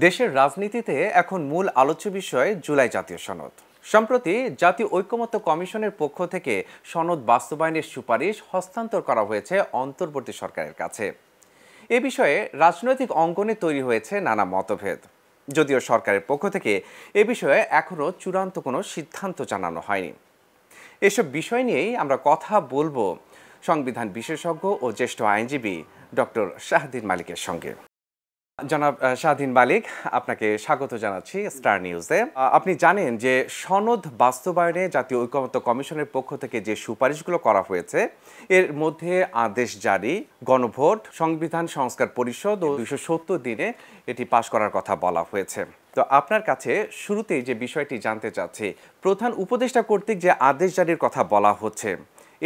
দেশের রাজনীতিতে এখন মূল আলোচ্য বিষয় জুলাই জাতীয় সনদ। সম্প্রতি জাতীয় ঐকমত্য কমিশনের পক্ষ থেকে সনদ বাস্তবায়নের সুপারিশ হস্তান্তর করা হয়েছে অন্তর্বর্তী সরকারের কাছে। এ বিষয়ে রাজনৈতিক অঙ্গনে তৈরি হয়েছে নানা মতভেদ। যদিও সরকারের পক্ষ থেকে এ বিষয়ে এখনও চূড়ান্ত কোনো সিদ্ধান্ত জানানো হয়নি। এসব বিষয় নিয়েই আমরা কথা বলবো সংবিধান বিশেষজ্ঞ ও জ্যেষ্ঠ আইনজীবী ডক্টর শাহদিন মালিকের সঙ্গে। জনাব শাহদিন মালিক, আপনাকে স্বাগত জানাচ্ছি স্টার নিউজে। আপনি জানেন যে সনদ বাস্তবায়নে জাতীয় ঐকমত্য কমিশনের পক্ষ থেকে যে সুপারিশগুলো করা হয়েছে এর মধ্যে আদেশ জারি, গণভোট, সংবিধান সংস্কার পরিষদ ও 270 দিনে এটি পাশ করার কথা বলা হয়েছে। তো আপনার কাছে শুরুতেই যে বিষয়টি জানতে চাচ্ছি, প্রধান উপদেষ্টা কর্তৃক যে আদেশ জারির কথা বলা হচ্ছে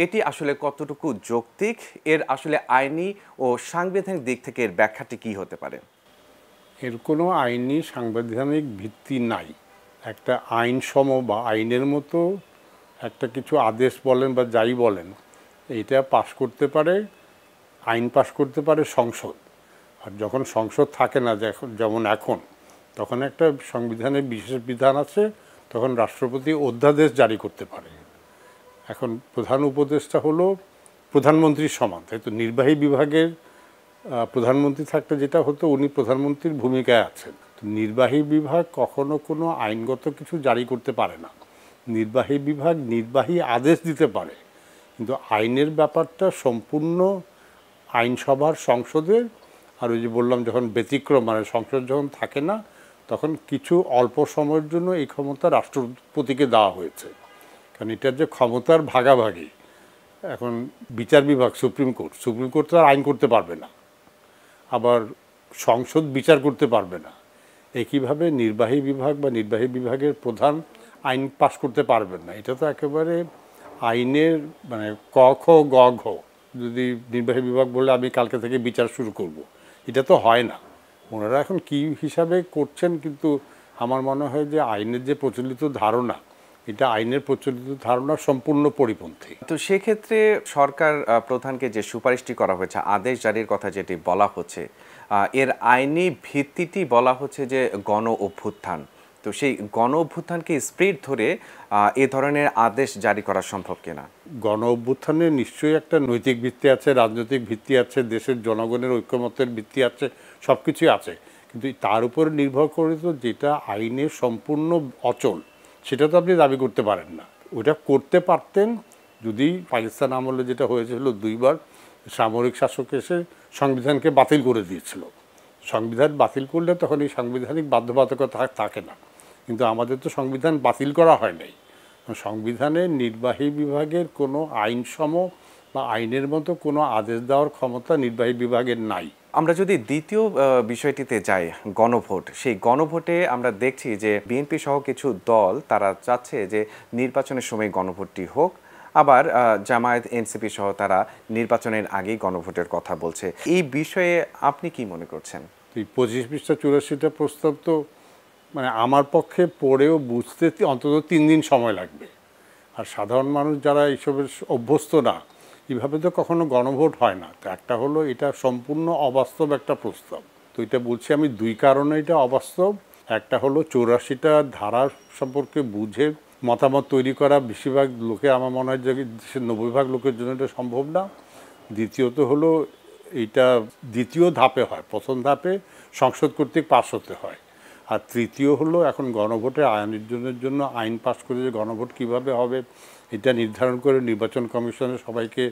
এটি আসলে কতটুকু যৌক্তিক? এর আসলে আইনি ও সাংবিধানিক দিক থেকে এর ব্যাখ্যাটি কী হতে পারে? এর কোনো আইনি সাংবিধানিক ভিত্তি নাই। একটা আইনসম বা আইনের মতো একটা কিছু আদেশ বলেন বা যাই বলেন, এইটা পাশ করতে পারে, আইন পাশ করতে পারে সংসদ। আর যখন সংসদ থাকে না, যেমন এখন, তখন একটা সংবিধানের বিশেষ বিধান আছে, তখন রাষ্ট্রপতি অধ্যাদেশ জারি করতে পারে। এখন প্রধান উপদেষ্টা হলো প্রধানমন্ত্রীর সমান, তাই তো নির্বাহী বিভাগের প্রধানমন্ত্রী থাকলে যেটা হতো, উনি প্রধানমন্ত্রীর ভূমিকায় আছেন। তো নির্বাহী বিভাগ কখনো কোনো আইনগত কিছু জারি করতে পারে না। নির্বাহী বিভাগ নির্বাহী আদেশ দিতে পারে, কিন্তু আইনের ব্যাপারটা সম্পূর্ণ আইনসভার, সংসদের। আর ওই যে বললাম, যখন ব্যতিক্রম মানে সংসদ যখন থাকে না, তখন কিছু অল্প সময়ের জন্য এই ক্ষমতা রাষ্ট্রপতিকে দেওয়া হয়েছে। কারণ এটার যে ক্ষমতার ভাগাভাগি, এখন বিচার বিভাগ, সুপ্রিম কোর্ট তো আর আইন করতে পারবে না, আবার সংসদ বিচার করতে পারবে না। একইভাবে নির্বাহী বিভাগ বা নির্বাহী বিভাগের প্রধান আইন পাশ করতে পারবেন না। এটা তো একেবারে আইনের মানে ক খ গ ঘ। যদি নির্বাহী বিভাগ বলে আমি কালকে থেকে বিচার শুরু করব, এটা তো হয় না। ওনারা এখন কী হিসাবে করছেন, কিন্তু আমার মনে হয় যে আইনের যে প্রচলিত ধারণা, এটা আইনের প্রচলিত ধারণা সম্পূর্ণ পরিপন্থী। তো সেক্ষেত্রে সরকার প্রধানকে যে সুপারিশটি করা হয়েছে, আদেশ জারির কথা যেটি বলা হচ্ছে, এর আইনি ভিত্তিটি বলা হচ্ছে যে গণ অভ্যুত্থান। তো সেই গণ অভ্যুত্থানকে স্পিরিট ধরে এ ধরনের আদেশ জারি করা সম্ভব কিনা? গণ অভ্যুত্থানে নিশ্চয়ই একটা নৈতিক ভিত্তি আছে, রাজনৈতিক ভিত্তি আছে, দেশের জনগণের ঐক্যমত্যের ভিত্তি আছে, সব কিছুই আছে। কিন্তু তার উপর নির্ভর করে তো যেটা আইনে সম্পূর্ণ অচল, সেটা তো আপনি দাবি করতে পারেন না। ওটা করতে পারতেন যদি পাকিস্তান আমলে যেটা হয়েছিল, দুইবার সামরিক শাসক এসে সংবিধানকে বাতিল করে দিয়েছিল। সংবিধান বাতিল করলে তখন এই সাংবিধানিক বাধ্যবাধকতা থাকে না, কিন্তু আমাদের তো সংবিধান বাতিল করা হয় নাই। সংবিধানে নির্বাহী বিভাগের কোনো আইনসম বা আইনের মতো কোনো আদেশ দেওয়ার ক্ষমতা নির্বাহী বিভাগের নাই। আমরা যদি দ্বিতীয় বিষয়টিতে যাই, গণভোট, সেই গণভোটে আমরা দেখছি যে বিএনপি সহ কিছু দল তারা চাচ্ছে যে নির্বাচনের সময় গণভোটটি হোক, আবার জামায়াত, এনসিপি সহ তারা নির্বাচনের আগেই গণভোটের কথা বলছে। এই বিষয়ে আপনি কি মনে করছেন? এই 25 পৃষ্ঠা 84টা প্রস্তাব তো মানে আমার পক্ষে পড়েও বুঝতে অন্তত 3 দিন সময় লাগবে। আর সাধারণ মানুষ যারা এইসবের অভ্যস্ত না, এভাবে তো কখনো গণভোট হয় না। তো একটা হলো এটা সম্পূর্ণ অবাস্তব একটা প্রস্তাব। তো এটা বলছি আমি দুই কারণে এটা অবাস্তব। একটা হলো 84টা ধারা সম্পর্কে বুঝে মতামত তৈরি করা বেশিরভাগ লোকে, আমার মনে হয় যে দেশের 90% লোকের জন্য এটা সম্ভব না। দ্বিতীয়ত হলো এইটা দ্বিতীয় ধাপে হয়, প্রথম ধাপে সংসদ কর্তৃক পাস হতে হয়। আর তৃতীয় হলো এখন গণভোটের আয়োজনের জন্য আইন পাস করে যে গণভোট কীভাবে হবে এটা নির্ধারণ করে নির্বাচন কমিশনের সবাইকে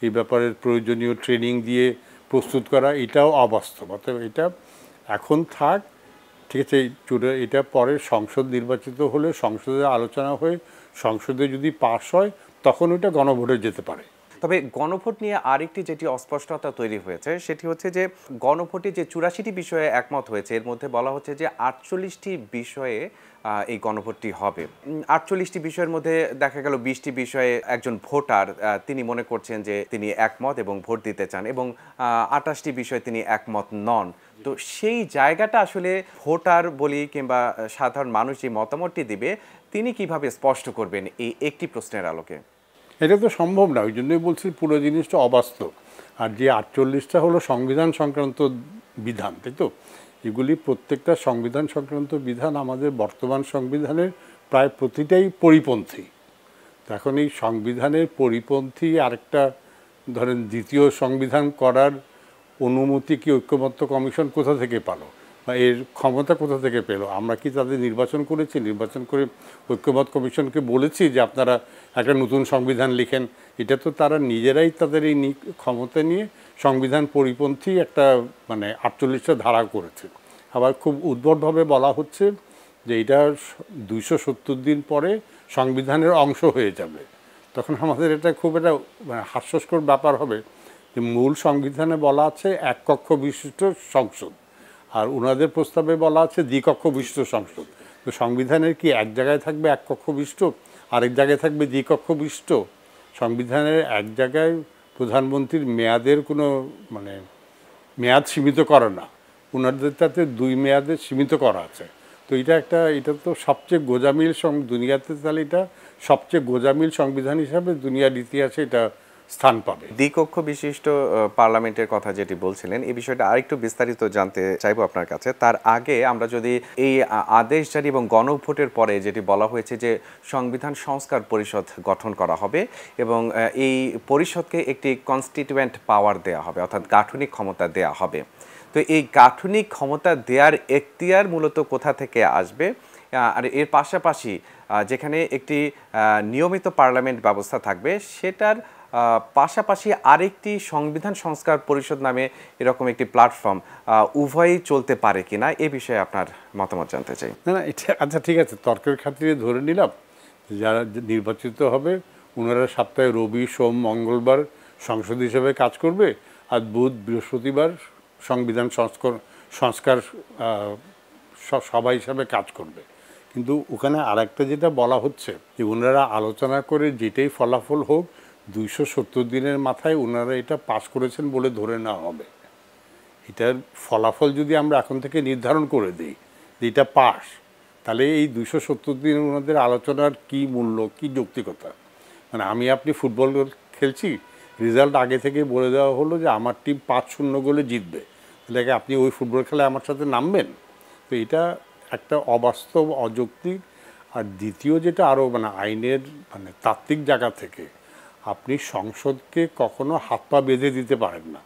এই ব্যাপারে প্রয়োজনীয় ট্রেনিং দিয়ে প্রস্তুত করা, এটাও অবাস্তব। অর্থাৎ এটা এখন থাক, ঠিক আছে, এটা পরে সংসদ নির্বাচিত হলে সংসদে আলোচনা হয়ে সংসদে যদি পাস হয় তখন ওইটা গণভোটে যেতে পারে। তবে গণভোট নিয়ে আরেকটি যেটি অস্পষ্টতা তৈরি হয়েছে সেটি হচ্ছে যে গণভোটে যে 84টি বিষয়ে একমত হয়েছে, এর মধ্যে বলা হচ্ছে যে 48টি বিষয়ে এই গণভোটটি হবে। 48টি বিষয়ের মধ্যে দেখা গেল 20টি বিষয়ে একজন ভোটার তিনি মনে করছেন যে তিনি একমত এবং ভোট দিতে চান, এবং 28টি বিষয়ে তিনি একমত নন। তো সেই জায়গাটা আসলে ভোটার বলি কিংবা সাধারণ মানুষ যে মতামতটি দিবে তিনি কিভাবে স্পষ্ট করবেন এই একটি প্রশ্নের আলোকে? এটা তো সম্ভব না, ওই জন্যই বলছি পুরো জিনিসটা অবাস্তব। আর যে 48টা হলো সংবিধান সংক্রান্ত বিধান, তাই তো, এগুলি প্রত্যেকটা সংবিধান সংক্রান্ত বিধান আমাদের বর্তমান সংবিধানের প্রায় প্রতিটাই পরিপন্থী। তো এখন এই সংবিধানের পরিপন্থী আরেকটা ধরেন দ্বিতীয় সংবিধান করার অনুমতি কি ঐক্যমত্য কমিশন কোথা থেকে পেল বা এর ক্ষমতা কোথা থেকে পেল? আমরা কি তাদের নির্বাচন করেছি? নির্বাচন করে ঐক্যমত কমিশনকে বলেছি যে আপনারা একটা নতুন সংবিধান লিখেন? এটা তো তারা নিজেরাই তাদের এই ক্ষমতা নিয়ে সংবিধান পরিপন্থী একটা মানে 48টা ধারা করেছে। আবার খুব উদ্ভটভাবে বলা হচ্ছে যে এটা 270 দিন পরে সংবিধানের অংশ হয়ে যাবে। তখন আমাদের এটা খুব একটা হাস্যস্কর ব্যাপার হবে যে মূল সংবিধানে বলা আছে এক কক্ষ বিশিষ্ট সংসদ, আর ওনাদের প্রস্তাবে বলা আছে দ্বিকক্ষ বিশিষ্ট সংসদ। তো সংবিধানের কি এক জায়গায় থাকবে এক কক্ষ বিশিষ্ট, আরেক জায়গায় থাকবে দ্বিকক্ষ বিশিষ্ট? সংবিধানের এক জায়গায় প্রধানমন্ত্রীর মেয়াদের কোনো মানে মেয়াদ সীমিত করা না, ওনাদের তাতে 2 মেয়াদে সীমিত করা আছে। তো এটা তো সবচেয়ে গোজামিল দুনিয়াতে, তাহলে এটা সবচেয়ে গোজামিল সংবিধান হিসাবে দুনিয়ার ইতিহাসে এটা স্থান পাবে। দ্বিকক্ষ বিশিষ্ট পার্লামেন্টের কথা যেটি বলছিলেন, এই বিষয়টা আরেকটু বিস্তারিত জানতে চাইবো আপনার কাছে। তার আগে আমরা যদি এই আদেশ জারি এবং গণভোটের পরে যেটি বলা হয়েছে যে সংবিধান সংস্কার পরিষদ গঠন করা হবে এবং এই পরিষদকে একটি কনস্টিটিউয়েন্ট পাওয়ার দেওয়া হবে, অর্থাৎ গাঠনিক ক্ষমতা দেওয়া হবে। তো এই গাঠনিক ক্ষমতা দেওয়ার এখতিয়ার মূলত কোথা থেকে আসবে? আর এর পাশাপাশি যেখানে একটি নিয়মিত পার্লামেন্ট ব্যবস্থা থাকবে, সেটার পাশাপাশি আরেকটি সংবিধান সংস্কার পরিষদ নামে এরকম একটি প্ল্যাটফর্ম উভয়ই চলতে পারে কিনা, এ বিষয়ে আপনার মতামত জানতে চাই। না এটা আচ্ছা ঠিক আছে, তর্কের খাতিরে ধরে নিলাম যারা নির্বাচিত হবে ওনারা সপ্তাহে রবি সোম মঙ্গলবার সংসদ হিসেবে কাজ করবে, আর বুধ বৃহস্পতিবার সংবিধান সংস্কার সভা হিসাবে কাজ করবে। কিন্তু ওখানে আরেকটা যেটা বলা হচ্ছে যে ওনারা আলোচনা করে যেটাই ফলাফল হোক 270 দিনের মাথায় ওনারা এটা পাস করেছেন বলে ধরে নেওয়া হবে। এটার ফলাফল যদি আমরা এখন থেকে নির্ধারণ করে দিই যে এটা পাস, তাহলে এই 270 দিন ওনাদের আলোচনার কি মূল্য, কি যৌক্তিকতা? মানে আমি আপনি ফুটবল খেলছি, রেজাল্ট আগে থেকে বলে দেওয়া হলো যে আমার টিম 5-0 গোলে জিতবে, তাহলে আপনি ওই ফুটবল খেলায় আমার সাথে নামবেন? তো এটা একটা অবাস্তব, অযৌক্তিক। আর দ্বিতীয় যেটা আরও মানে আইনের মানে তাত্ত্বিক জায়গা থেকে আপনি সংসদকে কখনো হাত পা বেঁধে দিতে পারেন না,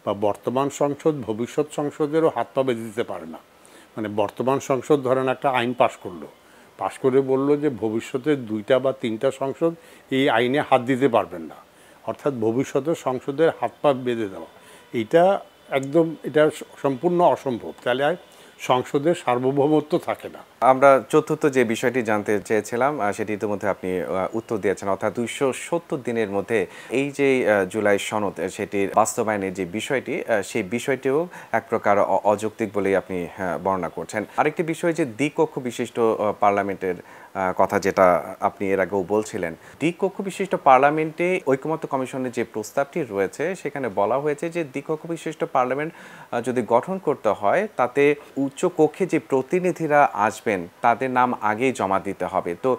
বা বর্তমান সংসদ ভবিষ্যৎ সংসদেরও হাত পা বেঁধে দিতে পারে না। মানে বর্তমান সংসদ ধরেন একটা আইন পাশ করে বলল যে ভবিষ্যতে 2টা বা 3টা সংসদ এই আইনে হাত দিতে পারবেন না, অর্থাৎ ভবিষ্যতে সংসদের হাত পা বেঁধে দেওয়া, এটা সম্পূর্ণ অসম্ভব। তাহলে সংসদের সার্বভৌমত্ব থাকে না। আমরা চতুর্থ যে বিষয়টি জানতে চেয়েছিলাম সেটি ইতিমধ্যে আপনি উত্তর দিয়েছেন, অর্থাৎ 270 দিনের মধ্যে এই যে জুলাই সনদ সেটির বাস্তবায়নের যে বিষয়টি, সেই বিষয়টিও এক প্রকার অযৌক্তিক বলেই আপনি বর্ণনা করছেন। আরেকটি বিষয় যে দ্বিকক্ষ বিশিষ্ট পার্লামেন্টের কথা, যেটা আপনি এর আগেও বলছিলেন, দ্বিকক্ষ বিশিষ্ট পার্লামেন্টে ঐকমত্য কমিশনের যে প্রস্তাবটি রয়েছে সেখানে বলা হয়েছে যে দ্বিকক্ষ বিশিষ্ট পার্লামেন্ট যদি গঠন করতে হয় তাতে উচ্চ কক্ষে যে প্রতিনিধিরা আসবেন তাদের নাম আগেই জমা দিতে হবে। তো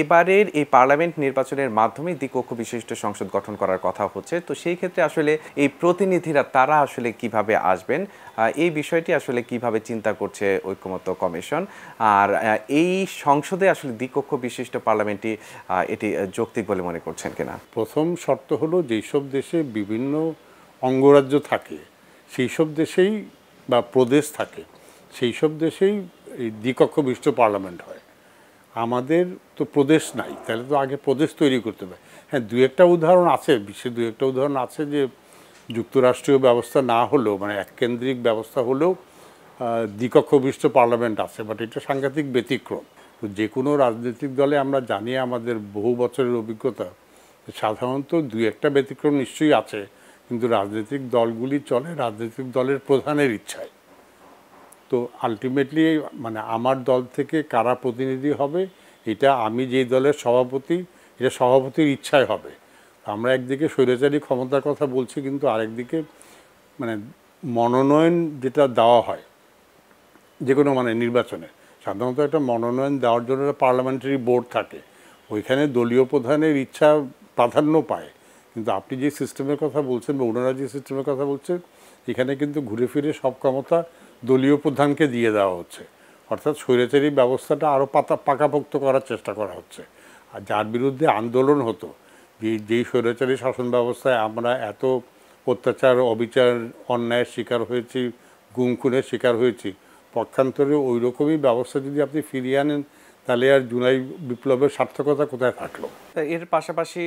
এবারের এই পার্লামেন্ট নির্বাচনের মাধ্যমে দ্বিকক্ষ বিশিষ্ট সংসদ গঠন করার কথা হচ্ছে। তো সেই ক্ষেত্রে আসলে এই প্রতিনিধিরা তারা আসলে কিভাবে আসবেন, এই বিষয়টি আসলে কিভাবে চিন্তা করছে ঐকমত্য কমিশন? আর এই সংসদে আসলে দ্বিকক্ষ বিশিষ্ট পার্লামেন্টটি এটি যৌক্তিক বলে মনে করছেন কিনা? প্রথম শর্ত হলো যেসব দেশে বিভিন্ন অঙ্গরাজ্য থাকে সেই সব দেশেই বা প্রদেশ থাকে সেই সব দেশেই এই দ্বিকক্ষ বিশিষ্ট পার্লামেন্ট হয়। আমাদের তো প্রদেশ নাই, তাহলে তো আগে প্রদেশ তৈরি করতে হবে। হ্যাঁ, বিশ্বের 2-1টা উদাহরণ আছে যে যুক্তরাষ্ট্রীয় ব্যবস্থা না হলেও মানে এককেন্দ্রিক ব্যবস্থা হলেও দ্বিকক্ষ বিশিষ্ট পার্লামেন্ট আছে, বাট এটা সাংঘাতিক ব্যতিক্রম। তো যে কোনো রাজনৈতিক দলে আমরা জানি আমাদের বহু বছরের অভিজ্ঞতা, সাধারণত 2-1টা ব্যতিক্রম নিশ্চয়ই আছে, কিন্তু রাজনৈতিক দলগুলি চলে রাজনৈতিক দলের প্রধানের ইচ্ছায়। তো আলটিমেটলি মানে আমার দল থেকে কারা প্রতিনিধি হবে এটা আমি যেই দলের সভাপতি, এটা সভাপতির ইচ্ছায় হবে। আমরা একদিকে স্বৈরাচারী ক্ষমতার কথা বলছি, কিন্তু আরেকদিকে মানে মনোনয়ন যেটা দেওয়া হয় যে কোনো মানে নির্বাচনে, সাধারণত একটা মনোনয়ন দেওয়ার জন্য একটা পার্লামেন্টারি বোর্ড থাকে, ওইখানে দলীয় প্রধানের ইচ্ছা প্রাধান্য পায়। কিন্তু আপনি যে সিস্টেমের কথা বলছেন বা ওনারা যে সিস্টেমের কথা বলছেন, এখানে কিন্তু ঘুরে ফিরে সব ক্ষমতা দলীয় প্রধানকে দিয়ে দেওয়া হচ্ছে। অর্থাৎ স্বৈরাচারী ব্যবস্থাটা আরও পাকাপোক্ত করার চেষ্টা করা হচ্ছে। আর যার বিরুদ্ধে আন্দোলন হতো, যেই স্বৈরাচারী শাসন ব্যবস্থায় আমরা এত অত্যাচার, অবিচার, অন্যায়ের শিকার হয়েছি, গুম খুনের শিকার হয়েছি, পক্ষান্তরে ওই রকমই ব্যবস্থা যদি আপনি ফিরিয়ে আনেন, তাহলে আর জুলাই বিপ্লবের সার্থকতা কোথায় থাকলো? এর পাশাপাশি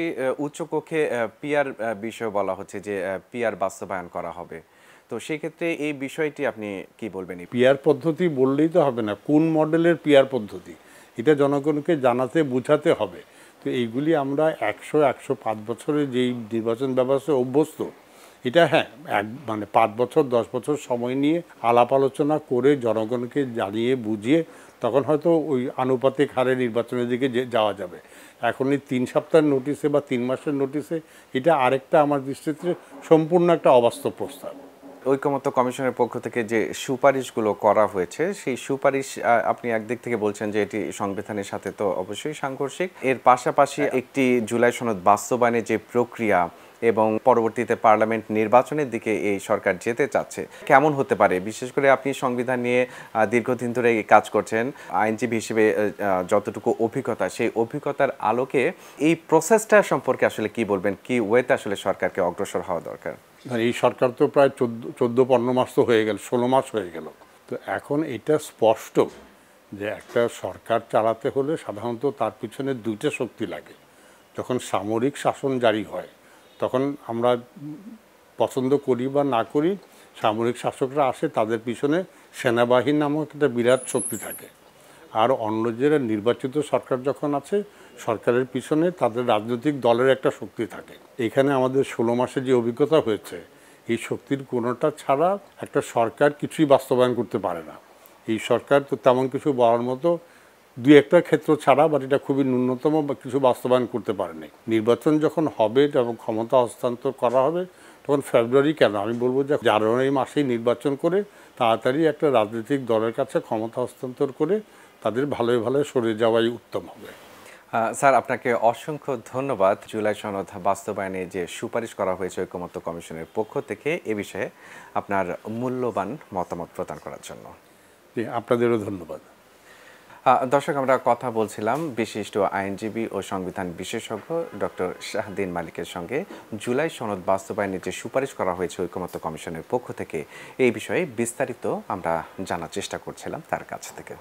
উচ্চকক্ষে পিআর বিষয় বলা হচ্ছে যে পিআর বাস্তবায়ন করা হবে। তো সেই ক্ষেত্রে এই বিষয়টি আপনি কি বলবেন? পিআর পদ্ধতি বললেই তো হবে না, কোন মডেলের পিআর পদ্ধতি এটা জনগণকে জানাতে বোঝাতে হবে। তো এইগুলি আমরা 100-105 বছরের যেই নির্বাচন ব্যবস্থায় অভ্যস্ত, এটা হ্যাঁ মানে 5 বছর 10 বছর সময় নিয়ে আলাপ আলোচনা করে জনগণকে জানিয়ে বুঝিয়ে তখন হয়তো ওই আনুপাতিক হারে নির্বাচনের দিকে যাওয়া যাবে। এখন এই 3 সপ্তাহের নোটিশে বা 3 মাসের নোটিশে এটা আরেকটা আমার দৃষ্টিতে সম্পূর্ণ একটা অবাস্তব প্রস্তাব। ঐকমত্য কমিশনের পক্ষ থেকে যে সুপারিশগুলো করা হয়েছে, সেই সুপারিশ আপনি একদিক থেকে বলছেন যে এটি সংবিধানের সাথে তো অবশ্যই সাংঘর্ষিক। এর পাশাপাশি একটি জুলাই সনদ বাস্তবায়নের যে প্রক্রিয়া এবং পরবর্তীতে পার্লামেন্ট নির্বাচনের দিকে এই সরকার যেতে চাচ্ছে, কেমন হতে পারে? বিশেষ করে আপনি সংবিধান নিয়ে দীর্ঘদিন ধরে কাজ করছেন, আইনজীবী হিসেবে যতটুকু অভিজ্ঞতা, সেই অভিজ্ঞতার আলোকে এই প্রসেসটা সম্পর্কে আসলে কি বলবেন? কি ওয়েতে আসলে সরকারকে অগ্রসর হওয়া দরকার? এই সরকার তো প্রায় 14-15 মাস তো হয়ে গেল, 16 মাস হয়ে গেল। তো এখন এটা স্পষ্ট যে একটা সরকার চালাতে হলে সাধারণত তার পিছনে দুইটা শক্তি লাগে। যখন সামরিক শাসন জারি হয় তখন আমরা পছন্দ করি বা না করি, সামরিক শাসকরা আসে, তাদের পিছনে সেনাবাহিনী নামক একটা বিরাট শক্তি থাকে। আর অন্য যারা নির্বাচিত সরকার যখন আছে, সরকারের পিছনে তাদের রাজনৈতিক দলের একটা শক্তি থাকে। এখানে আমাদের 16 মাসে যে অভিজ্ঞতা হয়েছে, এই শক্তির কোনোটা ছাড়া একটা সরকার কিছুই বাস্তবায়ন করতে পারে না। এই সরকার তো তেমন কিছু বলার মতো দুই একটা ক্ষেত্র ছাড়া, বাট এটা খুবই ন্যূনতম বা কিছু বাস্তবায়ন করতে পারেনি। নির্বাচন যখন হবে এবং ক্ষমতা হস্তান্তর করা হবে, তখন ফেব্রুয়ারি কেন, আমি বলবো যে জানুয়ারি মাসেই নির্বাচন করে তাড়াতাড়ি একটা রাজনৈতিক দলের কাছে ক্ষমতা হস্তান্তর করে তাদের ভালোই ভালো সরে যাওয়াই উত্তম হবে। স্যার, আপনাকে অসংখ্য ধন্যবাদ জুলাই সনদ বাস্তবায়নে যে সুপারিশ করা হয়েছে ঐকমত্য কমিশনের পক্ষ থেকে, এ বিষয়ে আপনার মূল্যবান মতামত প্রদান করার জন্য। আপনাদেরও ধন্যবাদ। দর্শক, আমরা কথা বলছিলাম বিশিষ্ট আইনজীবী ও সংবিধান বিশেষজ্ঞ ডক্টর শাহদ্বীন মালিকের সঙ্গে জুলাই সনদ বাস্তবায়নের যে সুপারিশ করা হয়েছে ঐকমত্য কমিশনের পক্ষ থেকে, এই বিষয়ে বিস্তারিত আমরা জানার চেষ্টা করছিলাম তার কাছ থেকে।